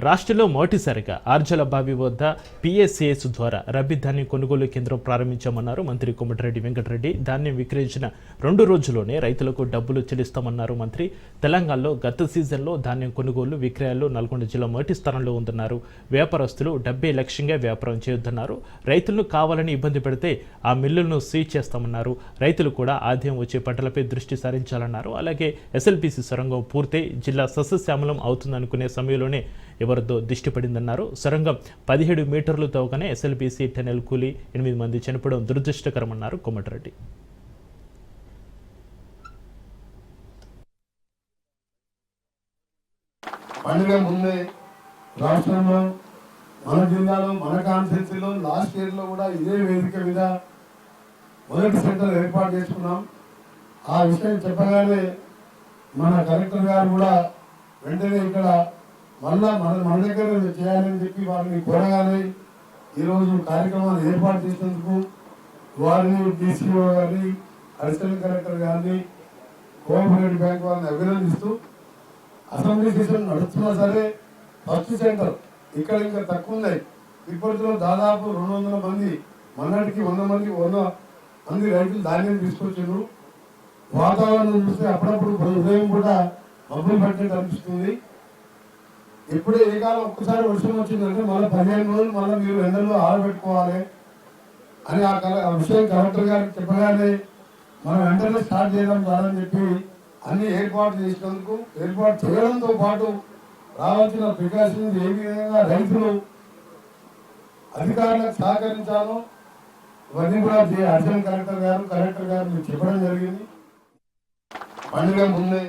రాష్ట్రంలో మొదటిసారిగా ఆర్జల బావి వద్ద పిఎస్సిఎస్ ద్వారా రబీ ధాన్యం కొనుగోలు కేంద్రం ప్రారంభించామన్నారు మంత్రి కోమటిరెడ్డి వెంకటరెడ్డి. ధాన్యం విక్రయించిన 2 రోజుల్లోనే రైతులకు డబ్బులు చెల్లిస్తామన్నారు మంత్రి. తెలంగాణలో గత సీజన్లో ధాన్యం కొనుగోలు విక్రయాల్లో నల్గొండ జిల్లా మొదటి స్థానంలో ఉందన్నారు. వ్యాపారస్తులు డబ్బే లక్ష్యంగా వ్యాపారం చేయొద్దన్నారు. రైతులను కావాలని ఇబ్బంది పెడితే ఆ మిల్లులను సీజ్ చేస్తామన్నారు. రైతులు కూడా ఆదాయం వచ్చే పంటలపై దృష్టి సారించాలన్నారు. అలాగే ఎస్ఎల్బీసీ సొరంగం పూర్తి జిల్లా సస్యశ్యామలం అవుతుందనుకునే సమయంలోనే ఎవరితో దిష్టి పడిందన్నారు. సొరంగం 17 మీటర్లు తవ్వగానే ఎస్ఎల్బీసీ టెనెల్ కూలి 8 మంది చనిపోవడం దురదృష్టకరమన్నారు కోమటిరెడ్డి. పండుగ ముందే రాష్ట్రంలో మన జిల్లాలో మన కాన్స్టిట్యూన్సీలో లాస్ట్ ఇయర్ లో కూడా ఇదే వేదిక మీద మొదటి సెంటర్ ఏర్పాటు చేసుకున్నాం. ఆ విషయం చెప్పగానే మన కలెక్టర్ గారు కూడా వెంటనే ఇక్కడ మళ్ళా మన దగ్గర చేయాలని చెప్పి వారిని కోరగానే ఈరోజు కార్యక్రమాలు ఏర్పాటు చేసినందుకు వారిని డిసిఓ గారిని అడిషనల్ కలెక్టర్ గారిని కోఆపరేటివ్ బ్యాంక్ వారిని అభినందిస్తూ అసెంబ్లీ సెషన్ నడుస్తున్నా సరే ఫస్ట్ సెంటర్ ఇక్కడ ఇంకా తక్కువ ఉన్నాయి. ఇప్పటిలో దాదాపు 200 మంది మొన్నటికి 100 మంది రైతులు ధాన్యం తీసుకొచ్చారు. వాతావరణం చూస్తే అప్పుడప్పుడు ఉదయం కూడా మబ్బులు పట్టినట్టు అనిపిస్తుంది. ఎప్పుడే ఏ కాలం ఒక్కసారి వర్షం వచ్చిందంటే మళ్ళీ 15 రోజులు మళ్ళీ మీరు ఎండలో ఆరబెట్టుకోవాలి అని ఆ విషయం కలెక్టర్ గారికి చెప్పగానే మనం వెంటనే స్టార్ట్ చేయడం కాదని చెప్పి అన్ని ఏర్పాటు చేసినందుకు ఏర్పాటు చేయడంతో పాటు రావాల్సిన ప్రికాషన్స్ ఏ విధంగా రైతులు అధికారులకు సహకరించాలో ఇవన్నీ కూడా అడిషనల్ కలెక్టర్ గారు మీకు చెప్పడం జరిగింది. పండుగ ముందే